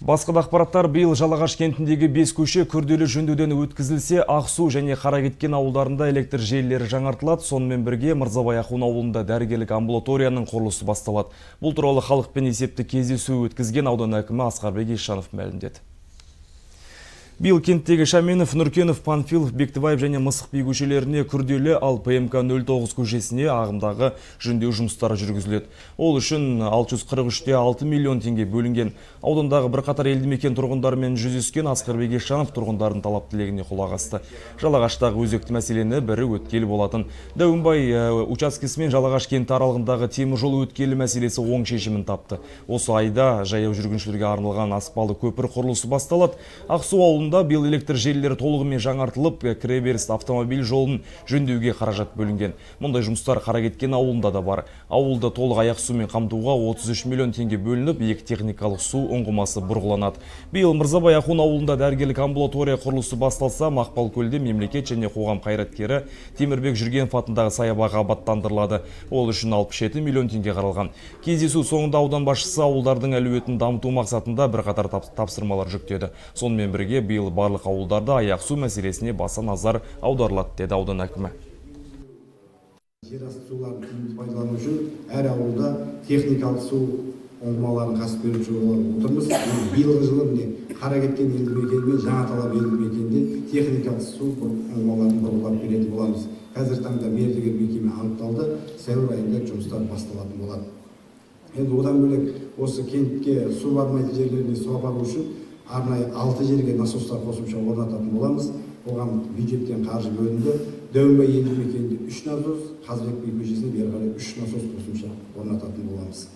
Басқа да ақпараттар: биыл Жалағаш кентіндегі 5 көше күрделі жөндеуден өткізілсе, Ақсу және Қаракеткен ауылдарында электр желілері жаңартылады. Сонымен бірге Мырзабай Ахун ауылында дәрігерлік амбулаторияның құрылысы басталады. Бұл туралы халықпен есепті кездесу өткізген аудан әкімі Асқарбек Ешанов мәлімдеді. Биыл кенттегі Шаменов, Нұркенов, Панфилов, Бектібаев және Мысық би көшелеріне күрделі, ал ПМК 09 көшесіне ағымдағы жөндеу жұмыстары жүргізіледі. Ол үшін 643,6 миллион теңге бөлінген. Аудандағы бірқатар елді мекен тұрғындарымен жүздескен Асқарбек Ешанов тұрғындардың талап тілегіне құлақ асты. Жалағаштағы өзекті мәселені бірі өткел болатын. Дәуінбай учаскесі мен Жалағаш кенті аралығындағы теміржол өткелі мәселесі оң шешімін тапты. Осы айда жаяу жүргіншілерге арналған аспалды көпір құрылысы басталады. Ақсу ауылында биыл электр желілері толығымен жаңартылып, кіреберіс автомобиль жолын жөндеуге қаражат бөлінген. Мұндай жұмыстар Қаракеткен ауылында да бар. Ауылда толық аяқ сумен қамтуға 33 миллион теңге бөлініп, екі техникалық су ұңғымасы бұрғыланады. Биыл Мырзабай Ахун ауылында дәрігерлік амбулатория құрылысы басталса, Мақпал көлде мемлекет және қоғам қайраткері Темірбек Жүргенов атындағы саябақ абаттандырылады. Ол үшін 67 миллион теңге қаралған. Кездесу соңында аудан басшысы ауылдардың әлеуетін дамыту мақсатында бірқатар тапсырмалар жүктеді. Сонымен бірге биыл барлық ауылдарда аяқ су мәселесіне баса назар аударылады, деді аудан әкімі. Жерасты суларын тиімді пайдалану үшін әр ауылда техникалық су ұңғымаларын қасып беріп отырмыз. Биылғы жылы міне Қаракеткен елді мекені мен Жаңаталап елді мекенінде техникалық су ұңғымаларын бұрғылап беретін боламыз. Қазір таңда мердігер мекеме анықталды, сәуір айында жұмыстар басталатын болады. Енді одан бөлек осы кентке су бармайтын жерлеріне су апару үшін арнайы 6 жерге насостар қосымша орнататын боламыз. Оған бюджеттен қаржы бөлінді. Дәуінбай елді мекенінде 3 насос, Қазыбек би көшесіне бері қарай 3 насос қосымша орнататын боламыз.